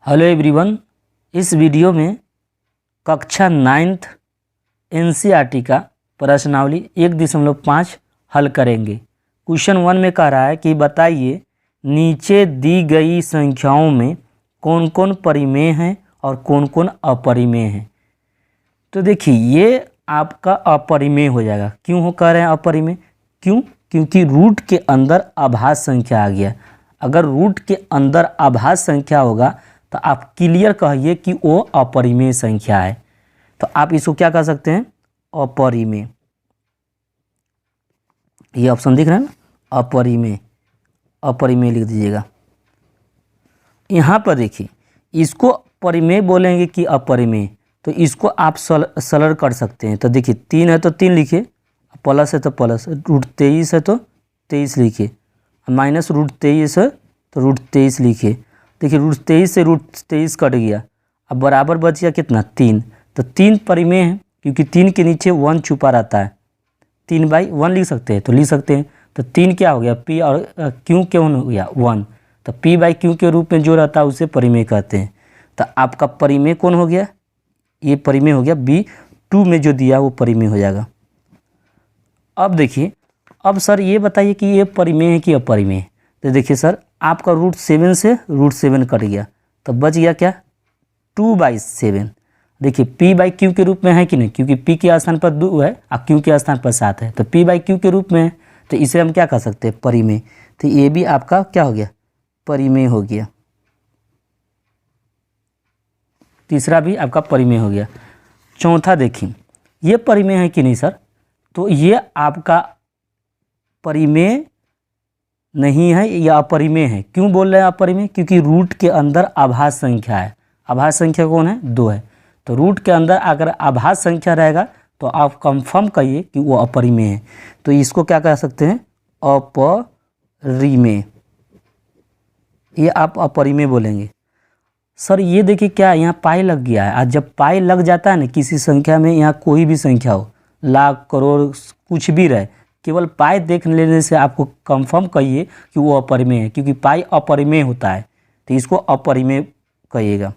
Hello everyone, इस video में कक्षा 9th एनसीईआरटी का प्रश्नावली 1.5 हल करेंगे। क्वेश्चन 1 में कह रहा है कि बताइए नीचे दी गई संख्याओं में कौन कौन परिमेय हैं और कौन कौन अपरिमेय हैं। तो देखिए ये आपका अपरिमेय हो जाएगा। क्यों हो कह रहे हैं अपरिमेय? क्योंकि रूट के अंदर अभाज्य संख्या आ गया। अगर रूट के अंदर अभाज्य संख्या होगा तो आप क्लियर कहिए कि वो अपरिमेय संख्या है। तो आप इसको क्या कह सकते हैं? अपरिमेय। ये ऑप्शन दिख रहा है ना, अपरिमेय। अपरिमेय लिख दीजिएगा। यहाँ पर देखिए इसको परिमेय बोलेंगे कि अपरिमेय, तो इसको आप सरल कर सकते हैं। तो देखिए 3 है तो 3 लिखिए, प्लस है तो प्लस, √23 है तो 23 लिखिए, माइनस √23 है तो √23 लिखिए। देखिए √23 से √23 कट गया, अब बराबर बच गया कितना? 3। तो 3 परिमेय है क्योंकि 3 के नीचे 1 छुपा रहता है। 3/1 लिख सकते हैं तो लिख सकते हैं। तो 3 क्या हो गया? P और Q क्यों हो गया? 1। तो P/Q के रूप में जो रहता है उसे परिमेय कहते हैं। तो आपका परिमेय कौन हो गया? ये परिमेय हो गया। B2 में जो दिया वो परिमेय हो जाएगा। अब देखिए, अब सर ये बताइए कि ये परिमेय है कि अपरिमेय? तो देखिए सर, आपका √7 से √7 कट गया तो बच गया क्या? 2/7। देखिए P/Q के रूप में है कि नहीं? क्योंकि P के स्थान पर 2 है और Q के स्थान पर 7 है, तो P/Q के रूप में है, तो इसे हम क्या कह सकते हैं? परिमेय। तो ये भी आपका क्या हो गया? परिमेय हो गया। तीसरा भी आपका परिमेय हो गया। चौथा देखिए, ये परिमेय है कि नहीं सर? तो ये आपका परिमेय नहीं है, या अपरिमेय है। क्यों बोल रहे हैं अपरिमेय? क्योंकि रूट के अंदर अभाज्य संख्या है। अभाज्य संख्या कौन है? 2 है। तो रूट के अंदर अगर अभाज्य संख्या रहेगा तो आप कंफर्म कहिए कि वो अपरिमेय है। तो इसको क्या कह सकते हैं? अपरिमेय। ये आप अपरिमेय बोलेंगे। सर ये देखिए क्या यहाँ पाई लग गया है। आज जब पाई लग जाता है ना किसी संख्या में, यहाँ कोई भी संख्या हो, लाख करोड़ कुछ भी रहे, केवल पाई देख लेने से आपको कंफर्म कहिए कि वो अपरिमेय है, क्योंकि पाई अपरिमेय होता है। तो इसको अपरिमेय कहिएगा।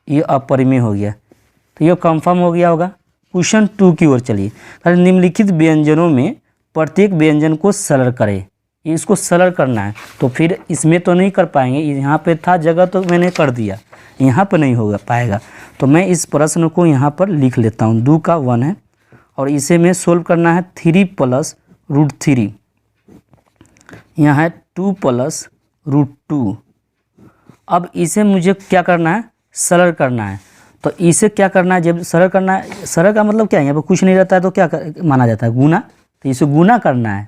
ये अपरिमेय हो गया, तो ये कंफर्म हो गया होगा। क्वेश्चन 2 की ओर चलिए। निम्नलिखित व्यंजनों में प्रत्येक व्यंजन को सरल करें। इसको सरल करना है, तो फिर इसमें तो नहीं कर पाएंगे। यहाँ पे था जगह तो मैंने कर दिया, यहाँ पर नहीं होगा पाएगा। तो मैं इस प्रश्न को यहाँ पर लिख लेता हूँ। 2 का 1 है और इसे में सोल्व करना है 3 + √3। यहाँ है 2 + √2। अब इसे मुझे क्या करना है? सरल करना है। तो इसे क्या करना है? जब सरल करना है, सरल का मतलब क्या है? यहाँ पर कुछ नहीं रहता है तो क्या माना जाता है? गुना। तो इसे गुना करना है।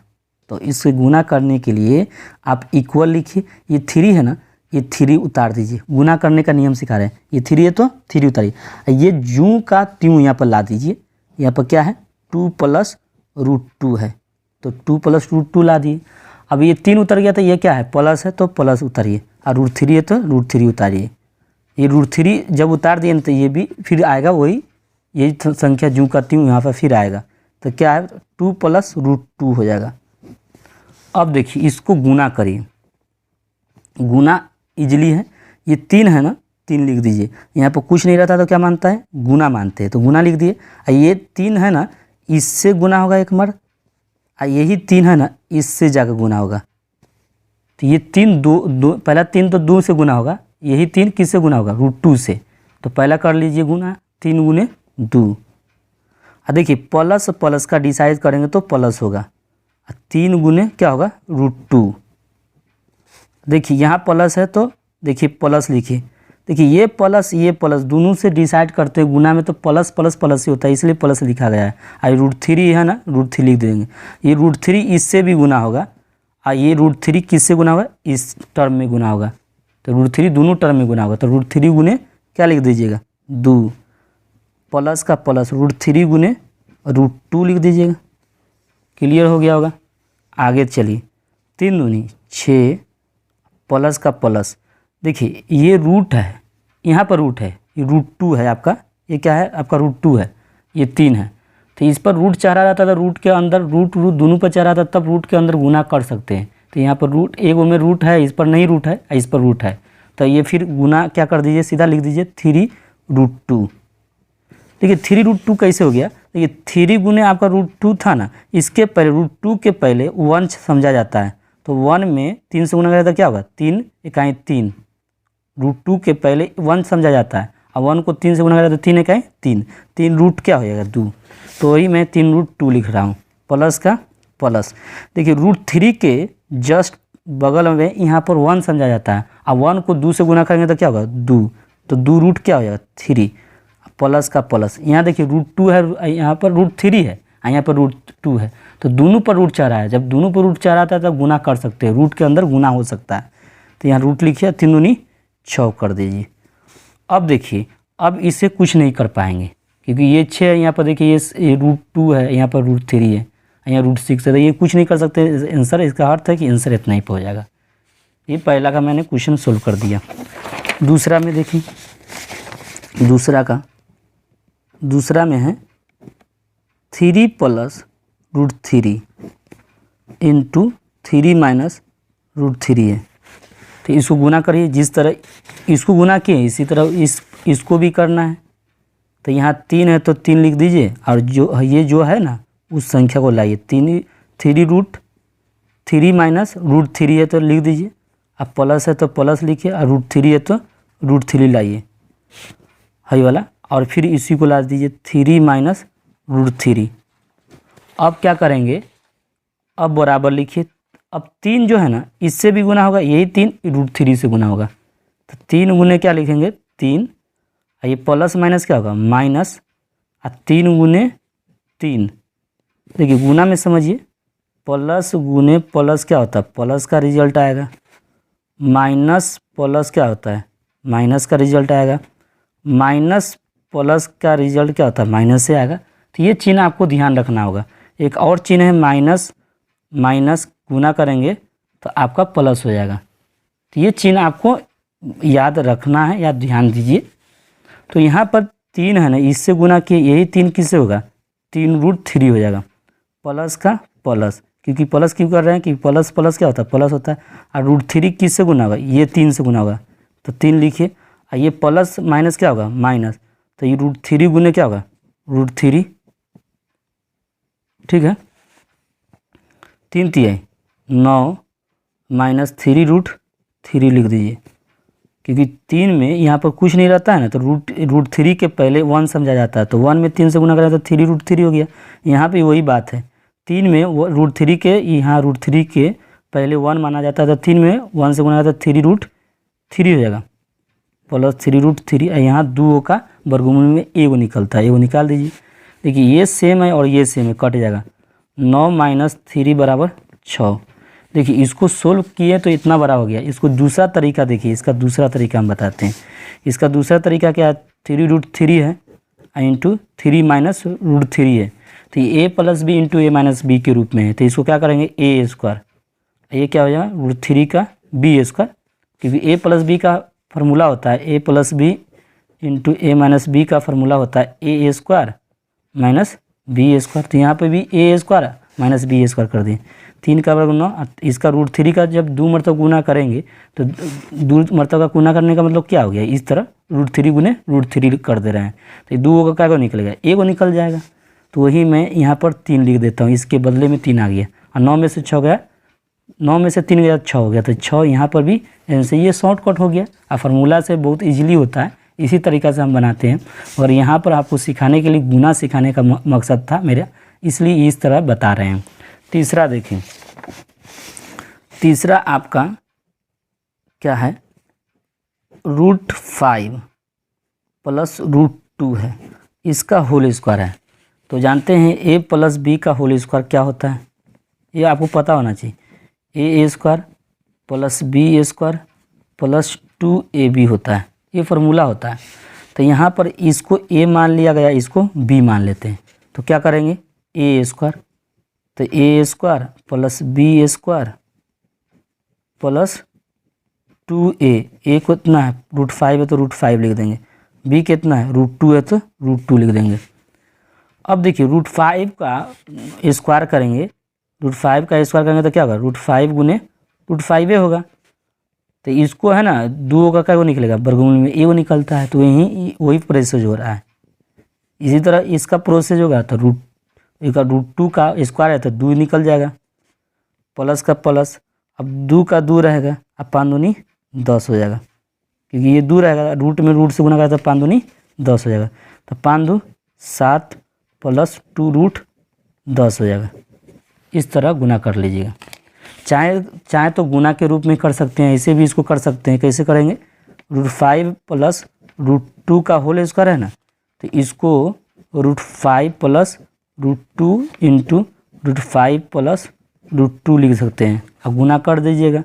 तो इसे गुना करने के लिए आप इक्वल लिखिए। ये 3 है ना, ये 3 उतार दीजिए। गुना करने का नियम सिखा रहे हैं। ये 3 है तो 3 उतारिए। ये जूं का त्यों यहाँ पर ला दीजिए। यहाँ पर क्या है? 2 + √2 है, तो 2 + √2 ला दिए। अब ये 3 उतर गया तो ये क्या है? प्लस है तो प्लस उतारिए, और √3 है तो √3 उतारिए। ये √3 जब उतार दिए तो ये भी फिर आएगा वही, यही संख्या जूं का त्यों यहाँ पर फिर आएगा। तो क्या है? 2 + √2 हो जाएगा। अब देखिए इसको गुना करिए। गुना इजली है। ये 3 है ना, 3 लिख दीजिए। यहाँ पर कुछ नहीं रहता तो क्या मानता है? गुना मानते हैं, तो गुना लिख दिए। ये 3 है ना, इससे गुना होगा एक बार, यही 3 है ना, इससे जाकर गुना होगा। तो ये 3 दो पहला 3 तो 2 से गुना होगा, यही 3 किससे गुना होगा? √2 से। तो पहला कर लीजिए गुना, 3 × 2। देखिए प्लस प्लस का डिसाइड करेंगे तो प्लस होगा, 3 × क्या होगा? √2। देखिए यहाँ प्लस है तो देखिए प्लस लिखिए। देखिए ये प्लस दोनों से डिसाइड करते हैं गुना में, तो प्लस प्लस प्लस ही होता है, इसलिए प्लस लिखा गया है। और √3 है ना, √3 लिख देंगे। ये √3 इससे भी गुना होगा, और ये √3 किससे गुना होगा? इस टर्म में गुना होगा। तो √3 दोनों टर्म में गुना होगा, तो √3 × क्या लिख दीजिएगा? 2। प्लस का प्लस √3 × √2 लिख दीजिएगा। क्लियर हो गया होगा। आगे चलिए, 3 दूनी 6, प्लस का प्लस। देखिए ये रूट है, यहाँ पर रूट है, ये √2 है आपका। ये क्या है? आपका √2 है। ये 3 है, तो इस पर रूट चाह रहा था, तो रूट के अंदर रूट दोनों पर चाह रहा था, तब रूट के अंदर गुना कर सकते हैं। तो यहाँ पर रूट, एक में रूट है, इस पर नहीं रूट है, इस पर रूट है, तो ये फिर गुना क्या कर दीजिए, सीधा लिख दीजिए 3√2। देखिए 3√2 कैसे हो गया, देखिए 3 गुने आपका √2 था ना, इसके पहले √2 के पहले 1 समझा जाता है, तो 1 में 3 से गुना करें तो क्या होगा, 3 इकाई 3। √2 के पहले 1 समझा जाता है, अब 1 को 3 से गुना करें तो 3 इकाई 3, 3 रूट क्या हो जाएगा 2, तो वही मैं 3√2 लिख रहा हूँ, प्लस का प्लस। देखिए √3 के जस्ट बगल में यहाँ पर 1 समझा जाता है, अब 1 को 2 से गुना करेंगे तो क्या होगा 2, तो 2 रूट क्या हो जाएगा 3, प्लस का प्लस। यहाँ देखिए √2 है, यहाँ पर √3 है, यहाँ पर √2 है, तो दोनों पर रूट 4 आया। जब दोनों पर रूट 4 आता है तब गुना कर सकते हैं, रूट के अंदर गुना हो सकता है। तो यहाँ रूट लिखिए, 3 दूनी 6 कर दीजिए। अब देखिए अब इसे कुछ नहीं कर पाएंगे क्योंकि ये 6 है, यहाँ पर देखिए ये √2 है, यहाँ पर √3 है, यहाँ √6 है, तो ये कुछ नहीं कर सकते आंसर। इसका अर्थ है कि आंसर इतना ही हो जाएगा। ये पहला का मैंने क्वेश्चन सोल्व कर दिया। दूसरा में देखिए, दूसरा में है 3 + √3 इंटू 3 माइनस √3 है। तो इसको गुना करिए, जिस तरह इसको गुना किए इसी तरह इसको भी करना है। तो यहाँ 3 है तो 3 लिख दीजिए, और जो है ना उस संख्या को लाइए, 3 माइनस √3 है तो लिख दीजिए, अब प्लस है तो प्लस लिखिए, और √3 है तो √3 लाइए हाई वाला, और फिर इसी को ला दीजिए 3 माइनस √3। अब क्या करेंगे, अब बराबर लिखिए। अब 3 जो है ना इससे भी गुना होगा, यही 3 √3 से गुना होगा, तो 3 गुने क्या लिखेंगे 3, ये प्लस माइनस क्या होगा माइनस, और 3 गुने 3। देखिए गुना में समझिए, प्लस गुने प्लस क्या होता है, प्लस का रिजल्ट आएगा, माइनस प्लस क्या होता है, माइनस का रिजल्ट आएगा, माइनस प्लस का रिजल्ट क्या होता है, माइनस से आएगा। तो ये चिन्ह आपको ध्यान रखना होगा। एक और चिन्ह है माइनस, माइनस गुना करेंगे तो आपका प्लस हो जाएगा। तो ये चिन्ह आपको याद रखना है या ध्यान दीजिए। तो यहाँ पर 3 है ना, इससे गुना किए, यही 3 किससे होगा 3√3 हो जाएगा, प्लस का प्लस, क्योंकि प्लस क्यों कर रहे हैं कि प्लस प्लस क्या होता है प्लस होता है, और √3 किससे गुना होगा, ये 3 से गुना होगा, तो 3 लिखिए, और ये प्लस माइनस क्या होगा माइनस, तो ये √3 गुने क्या होगा √3, ठीक है। 3 तिहाई 9 माइनस 3√3 लिख दीजिए, क्योंकि 3 में यहाँ पर कुछ नहीं रहता है ना, तो √3 के पहले 1 समझा जाता है, तो 1 में 3 से गुना करें तो 3√3 हो गया। यहाँ पे वही बात है, 3 में √3 के, यहाँ √3 के पहले 1 माना जाता है, तो 3 में 1 से गुना करता है 3√3 हो जाएगा, प्लस 3√3। यहाँ 2 का वर्गमूल में एगो निकलता है, एगो निकाल दीजिए। देखिए ये सेम है और ये सेम है, कट जाएगा, 9 माइनस 3 बराबर 6। देखिए इसको सोल्व किए तो इतना बड़ा हो गया। इसको दूसरा तरीका देखिए, इसका दूसरा तरीका हम बताते हैं। इसका दूसरा तरीका क्या है, 3√3 है इंटू 3 माइनस √3 है, तो ये a + b into a - b के रूप में है। तो इसको क्या करेंगे a², ये क्या हो जाएगा √3 का b², क्योंकि a + b का फार्मूला होता है, a + b into a - b का फार्मूला होता है a² माइनस b²। तो यहाँ पे भी a² माइनस b² कर दिए, 3 का वर्ग 9। इसका √3 का जब 2 मरतबा गुना करेंगे तो 2 मरतबा का गुना करने का मतलब क्या हो गया, इस तरह √3 गुने √3 कर दे रहे हैं, तो 2 का क्या निकलेगा, एगो निकल जाएगा। तो वही मैं यहाँ पर 3 लिख देता हूँ, इसके बदले में 3 आ गया, और 9 में से 6 गया, 9 में से 3 गया 6 हो गया, तो 6 यहाँ पर भी ऐसे ये शॉर्टकट हो गया। और फार्मूला से बहुत ईजिली होता है, इसी तरीक़ा से हम बनाते हैं। और यहाँ पर आपको सिखाने के लिए, गुना सिखाने का मकसद था मेरा, इसलिए इस तरह बता रहे हैं। तीसरा देखें, तीसरा आपका क्या है, √5 + √2 है, इसका होल स्क्वायर है। तो जानते हैं a + b का होल स्क्वायर क्या होता है, ये आपको पता होना चाहिए, a² + b² + 2ab होता है, ये फार्मूला होता है। तो यहाँ पर इसको a मान लिया गया, इसको b मान लेते हैं, तो क्या करेंगे a², तो a² + b² + 2a, a कितना है √5 है तो √5 लिख देंगे, b कितना है √2 है तो √2 लिख देंगे। अब देखिए √5 का स्क्वायर करेंगे, √5 का स्क्वायर करेंगे तो क्या होगा, √5 गुने √5 होगा, तो इसको है ना दो का क्या वो निकलेगा, वर्गमूल में ए वो निकलता है, तो यही वही प्रोसेस हो रहा है। इसी तरह इसका प्रोसेस होगा तो √2 का स्क्वायर है तो 2 निकल जाएगा, प्लस का प्लस, अब 2 का 2 रहेगा, अब 5 दूनी 10 हो जाएगा, क्योंकि ये 2 रहेगा, रूट में रूट से गुना करा तो 5 दूनी 10 हो जाएगा, तो 5 2 7 प्लस 2 √10 हो जाएगा। इस तरह गुना कर लीजिएगा। चाहे तो गुना के रूप में कर सकते हैं, ऐसे भी इसको कर सकते हैं। कैसे करेंगे, √5 प्लस √2 का होल स्क्वायर है ना, तो इसको √5 प्लस √2 इंटू √5 प्लस √2 लिख सकते हैं। अब गुना कर दीजिएगा,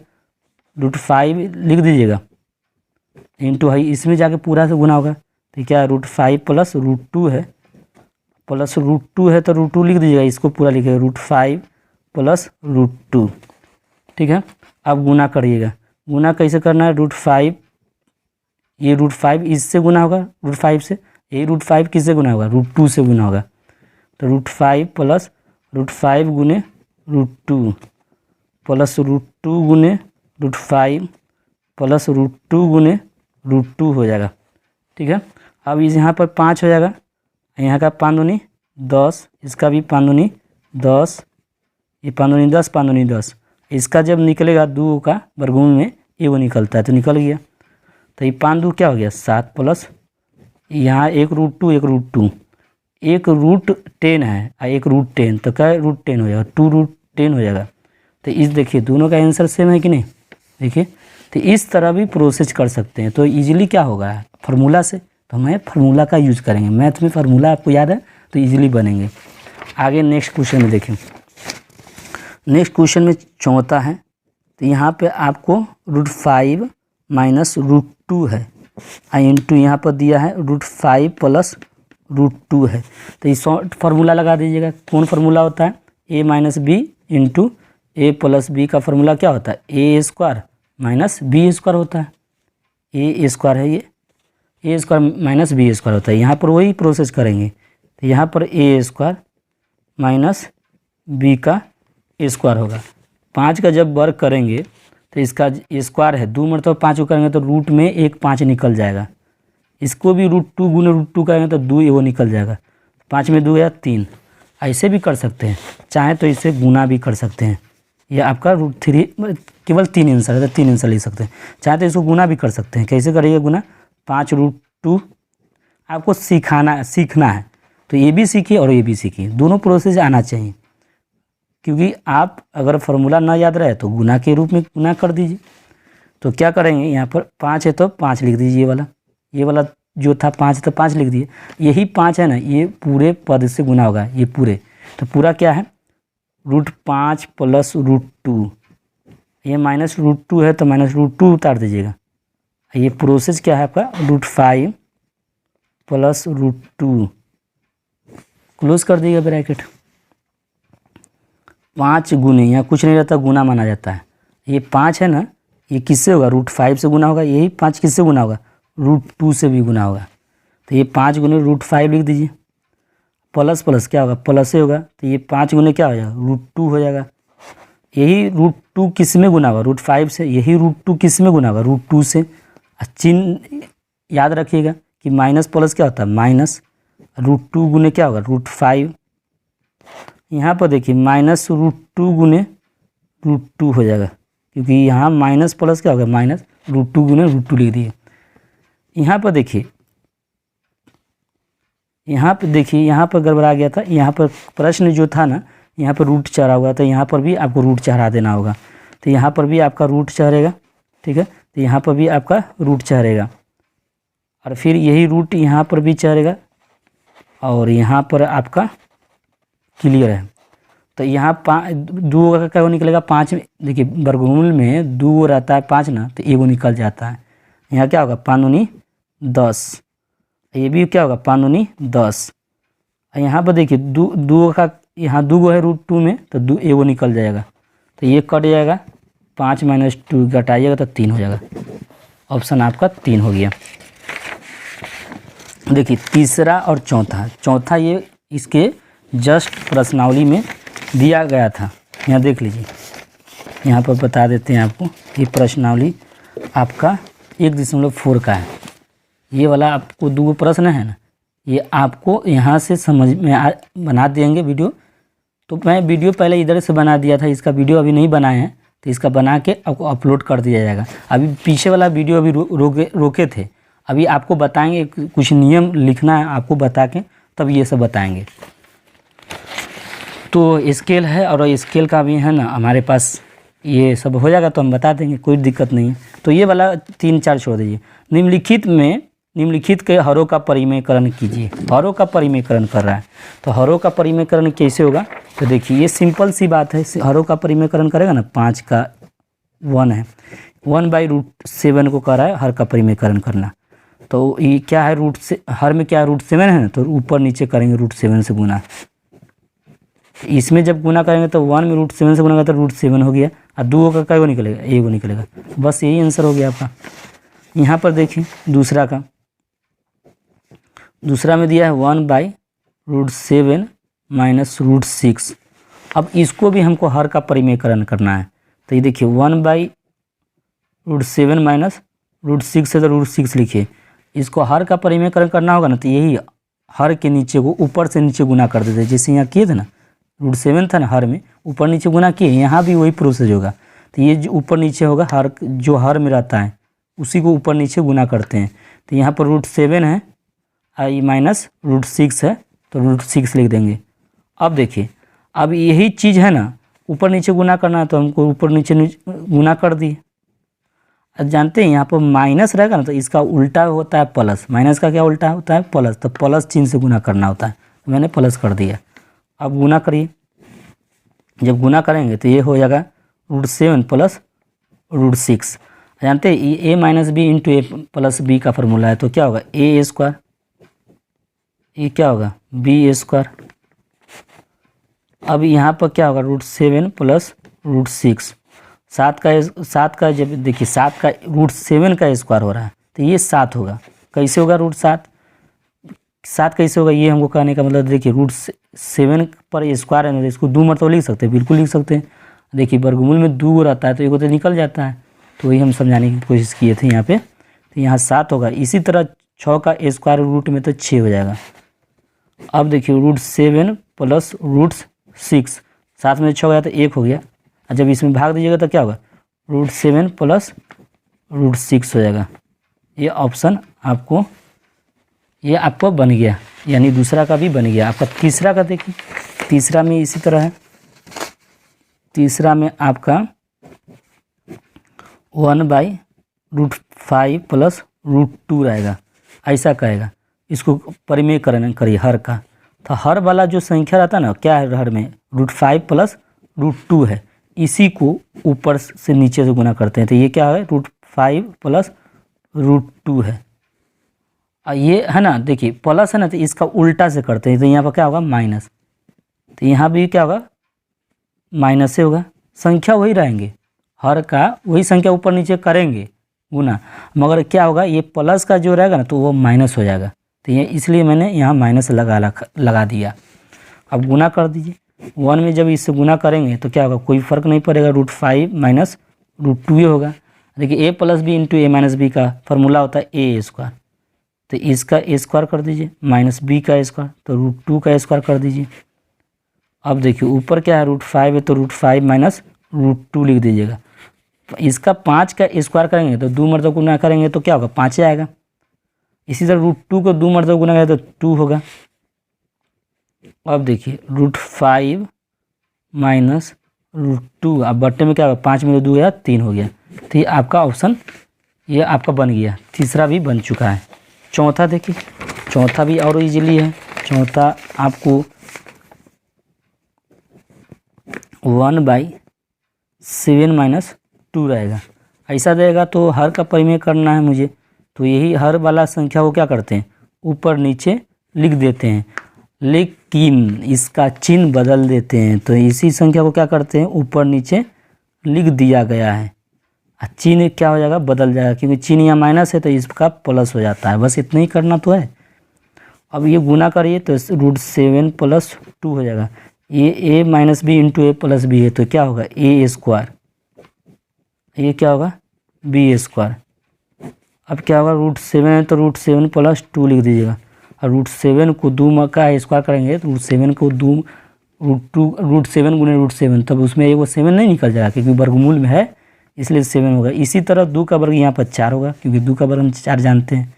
√5 लिख दीजिएगा इंटू है, इसमें जाके पूरा से गुना होगा, तो क्या है √5 प्लस √2 है, प्लस √2 है तो √2 लिख दीजिएगा, इसको पूरा लिखिएगा √5 प्लस √2। ठीक है, अब गुना करिएगा। गुना कैसे करना है, √5, ये √5 इससे गुना होगा √5 से, ये √5 किससे गुना होगा, √2 से गुना होगा, तो √5 प्लस √5 गुने √2 प्लस √2 गुने √5 प्लस √2 गुने √2 हो जाएगा। ठीक है, अब इस यहाँ पर 5 हो जाएगा, यहाँ का 5 दूनी 10, इसका भी 5 दूनी 10, ये 5 दूनी 10, 5 दूनी 10, इसका जब निकलेगा 2 का वर्गमूल में ये वो निकलता है, तो निकल गया। तो ये 5 2 क्या हो गया 7 प्लस यहाँ एक √2 एक √2, एक √10 है और एक √10, तो क्या √10 हो जाएगा, 2 √10 हो जाएगा। तो इस देखिए दोनों का आंसर सेम है कि नहीं, देखिए। तो इस तरह भी प्रोसेस कर सकते हैं। तो इजीली क्या होगा, फार्मूला से, तो हमें फार्मूला का यूज करेंगे। मैथ में फार्मूला आपको याद है तो इजीली बनेंगे। आगे नेक्स्ट क्वेश्चन में देखें। नेक्स्ट क्वेश्चन में चौथा है, तो यहाँ पे आपको √5 माइनस √2 है, इंटू यहाँ पर दिया है √5 प्लस √2 है। तो इस फार्मूला लगा दीजिएगा। कौन फार्मूला होता है, a minus B into A plus B का फार्मूला क्या होता है, A square minus B square होता है। ए स्क्वायर है ये, A square minus B square होता है। यहाँ पर वही प्रोसेस करेंगे, तो यहाँ पर ए स्क्वायर माइनस बी का स्क्वायर होगा। 5 का जब वर्ग करेंगे तो इसका स्क्वायर है, 2 मरतबा 5 को करेंगे तो रूट में एक 5 निकल जाएगा। इसको भी √2 गुने √2 करेंगे तो 2 वो निकल जाएगा, 5 में 2 गया 3। ऐसे भी कर सकते हैं, चाहे तो इसे गुना भी कर सकते हैं। ये आपका √3 केवल 3 आंसर है, तो 3 आंसर ले सकते हैं। चाहे तो इसको गुना भी कर सकते हैं। कैसे करिए गुना, 5 √2 आपको सीखना है, तो ये भी सीखिए और ये भी सीखिए, दोनों प्रोसेस आना चाहिए। क्योंकि आप अगर फार्मूला ना याद रहे तो गुना के रूप में गुना कर दीजिए। तो क्या करेंगे, यहाँ पर 5 है तो 5 लिख दीजिए, ये वाला जो था 5 है तो 5 लिख दिए। यही 5 है ना, ये पूरे पद से गुना होगा, ये पूरे, तो पूरा क्या है √5 प्लस √2, ये माइनस √2 है तो माइनस √2 उतार दीजिएगा। ये प्रोसेस क्या है आपका, √5 प्लस √2 क्लोज कर दीजिएगा ब्रैकेट। 5 गुने, यहाँ कुछ नहीं रहता, गुना माना जाता है। ये 5 है ना, ये किससे होगा, √5 से गुना होगा। यही 5 किससे गुना होगा, √2 से भी गुना होगा। तो ये 5 गुने √5 लिख दीजिए, प्लस प्लस क्या होगा, प्लस से होगा, तो ये 5 गुने क्या हो जाएगा, √2 हो जाएगा। यही √2 किस में गुना होगा, √5 से। यही √2 किस में गुना होगा, √2 से। चिन्ह याद रखिएगा कि माइनस प्लस क्या होता है, माइनस √2 गुने क्या होगा, √5। यहाँ पर देखिए माइनस √2 गुने √2 हो जाएगा, क्योंकि यहाँ माइनस प्लस क्या होगा, माइनस √2 गुने √2 लिख दिए। यहाँ पर देखिए, यहाँ पर गड़बड़ा गया था। यहाँ पर प्रश्न जो था ना, यहाँ पर रूट चढ़ा हुआ था, यहाँ पर भी आपको रूट चढ़ा देना होगा। तो यहाँ पर भी आपका रूट चढ़ेगा, ठीक है। तो यहाँ पर भी आपका रूट चढ़ेगा, और फिर यही रूट यहाँ पर भी चढ़ेगा, और यहाँ पर आपका क्लियर है। तो यहाँ 2 का क्या निकलेगा, 5। देखिए वर्गमूल में 2 रहता है 5 ना, तो 1 निकल जाता है। यहाँ क्या होगा, 5 दूनी 10, ये भी क्या होगा, 5 दूनी 10। यहाँ पर देखिए 2 का, यहाँ 2 है √2 में, तो 2 1 निकल जाएगा, तो ये कट जाएगा। 5 माइनस 2 घटाइएगा तो 3 हो जाएगा। ऑप्शन आपका 3 हो गया। देखिए तीसरा और चौथा ये इसके जस्ट प्रश्नावली में दिया गया था। यहाँ देख लीजिए, यहाँ पर बता देते हैं आपको। ये प्रश्नावली आपका 1.4 का है। ये वाला आपको 2 प्रश्न है ना, ये आपको यहाँ से समझ में बना देंगे वीडियो। तो मैं वीडियो पहले इधर से बना दिया था, इसका वीडियो अभी नहीं बनाए हैं, तो इसका बना के आपको अपलोड कर दिया जाएगा। अभी पीछे वाला वीडियो अभी रोके थे, अभी आपको बताएंगे कुछ नियम लिखना है आपको बता के, तब ये सब बताएंगे। तो स्केल है और स्केल का भी है ना हमारे पास, ये सब हो जाएगा तो हम बता देंगे, कोई दिक्कत नहीं है। तो ये वाला 3-4 छोड़ दीजिए। निम्नलिखित के हरों का परिमेयकरण कीजिए। हरों का परिमेयकरण कर रहा है, तो हरों का परिमेयकरण कैसे होगा? तो देखिए ये सिंपल सी बात है। हरों का परिमेयकरण करेगा ना, 5 का 1 है, 1/√7 को कह रहा है हर का परिमेयकरण करना। तो ये क्या है, हर में क्या है, √7 है ना, तो ऊपर नीचे करेंगे √7 से गुना। इसमें जब गुना करेंगे तो 1 में √7 से गुना करेंगे तो √7 हो गया, और 2 का क्या निकलेगा, 1 निकलेगा। बस यही आंसर हो गया आपका। यहाँ पर देखिए दूसरा में दिया है 1/√7 - √6। अब इसको भी हमको हर का परिमेयकरण करना है। तो ये देखिए 1/√7 - √6 है, तो √6 लिखिए। इसको हर का परिमेयकरण करना होगा ना, तो यही हर के नीचे को ऊपर से नीचे गुना कर देते, जैसे यहाँ किए थे ना, √7 था ना, हर में ऊपर नीचे गुना किए, यहाँ भी वही प्रोसेस होगा। तो ये जो ऊपर नीचे होगा, जो हर में रहता है उसी को ऊपर नीचे गुना करते हैं। तो यहाँ पर √7 है माइनस √6 है, तो √6 लिख देंगे। अब देखिए, अब यही चीज़ है ना, ऊपर नीचे गुना करना है, तो हमको ऊपर नीचे गुना कर दिए। अब जानते हैं यहाँ पर माइनस रहेगा ना, तो इसका उल्टा होता है प्लस। माइनस का क्या उल्टा होता है, प्लस। तो प्लस चिन्ह से गुना करना होता है, तो मैंने प्लस कर दिया। अब गुना करिए, जब गुना करेंगे तो ये हो जाएगा √7 + √6। जानते हैं a - b × a + b का फॉर्मूला है, तो क्या होगा, a²। ये क्या होगा, b²। अब यहाँ पर क्या होगा, √7 + √6। 7 का जब देखिए 7 का √7 का स्क्वायर हो रहा है, तो ये 7 होगा। कैसे होगा √7 कैसे होगा, ये हमको कहने का मतलब देखिए √7 पर स्क्वायर है ना, तो इसको 2 मरतबा लिख सकते हैं, बिल्कुल लिख सकते हैं। देखिए वर्गमूल में 2 रहता है, तो एक तो निकल जाता है, तो वही हम समझाने की कोशिश किए थे यहाँ पे। तो यहाँ 7 होगा। इसी तरह 6 का स्क्वायर रूट में तो 6 हो जाएगा। अब देखिए √7 + √6, 7 में 6 हो गया तो 1 हो गया, और जब इसमें भाग दीजिएगा तो क्या होगा, √7 + √6 हो जाएगा। ये ऑप्शन आपको बन गया, यानी दूसरा का भी बन गया। आपका तीसरा का देखिए, तीसरा में इसी तरह है। तीसरा में आपका 1/√5 + √2 रहेगा, ऐसा कहेगा। इसको परिमेयकरण करिए हर का। तो हर वाला जो संख्या रहता है ना, क्या है हर में, √5 + √2 है, इसी को ऊपर से नीचे से गुना करते हैं। तो ये क्या है, √5 + √2 है। ये है ना, देखिए प्लस है ना, तो इसका उल्टा से करते हैं, तो यहाँ पर क्या होगा, माइनस। तो यहाँ भी क्या होगा, माइनस से होगा। संख्या वही रहेंगे, हर का वही संख्या ऊपर नीचे करेंगे गुना, मगर क्या होगा, ये प्लस का जो रहेगा ना, तो वो माइनस हो जाएगा। तो ये इसलिए मैंने यहाँ माइनस लगा दिया। अब गुना कर दीजिए। 1 में जब इससे गुना करेंगे तो क्या होगा, कोई फ़र्क नहीं पड़ेगा, √5 - √2 ही होगा। देखिए a + b × a - b का फॉर्मूला होता है a²। तो इसका a² कर दीजिए, माइनस b का स्क्वायर, तो √2 का स्क्वायर कर दीजिए। अब देखिए ऊपर क्या है, √5 है, तो √5 - √2 लिख दीजिएगा। इसका 5 का स्क्वायर करेंगे तो 2 मरतबा गुना करेंगे तो क्या होगा, 5 आएगा। इसी तरह √2 को 2 मरतबा गुना करेंगे तो 2 होगा। अब देखिए √5 - √2, अब बट्टे में क्या होगा, 5 में 2 गया, 3 हो गया। तो ये आपका ऑप्शन, ये आपका बन गया। तीसरा भी बन चुका है। चौथा देखिए, चौथा भी और इजीली है। चौथा आपको 1/7 - 2 रहेगा, ऐसा देगा। तो हर का परिमेय करना है मुझे, तो यही हर वाला संख्या को क्या करते हैं, ऊपर नीचे लिख देते हैं, लेकिन इसका चिन्ह बदल देते हैं। तो इसी संख्या को क्या करते हैं, ऊपर नीचे लिख दिया गया है, चिन्ह क्या हो जाएगा, बदल जाएगा, क्योंकि चिन्ह यहाँ माइनस है तो इसका प्लस हो जाता है। बस इतना ही करना तो है। अब ये गुना करिए तो √7 + 2 हो जाएगा। ये a - b × a + b है, तो क्या होगा, a²। ये क्या होगा, b²। अब क्या होगा, √7 है तो √7 + 2 लिख दीजिएगा। और √7 को 2 का स्क्वायर करेंगे तो √7 को 2 √7 गुने √7, तब उसमें एक वो 7 नहीं निकल जाएगा क्योंकि वर्गमूल में है, इसलिए 7 होगा। इसी तरह 2 का वर्ग यहाँ पर 4 होगा क्योंकि 2 का वर्ग हम 4 जानते हैं।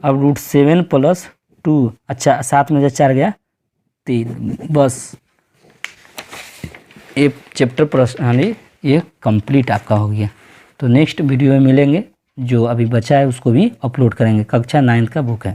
अब √7 + 2, अच्छा 7 में से 4 गया 3। बस ये चैप्टर प्रश्नावली ये कंप्लीट आपका हो गया। तो नेक्स्ट वीडियो में मिलेंगे, जो अभी बचा है उसको भी अपलोड करेंगे। कक्षा 9 का बुक है।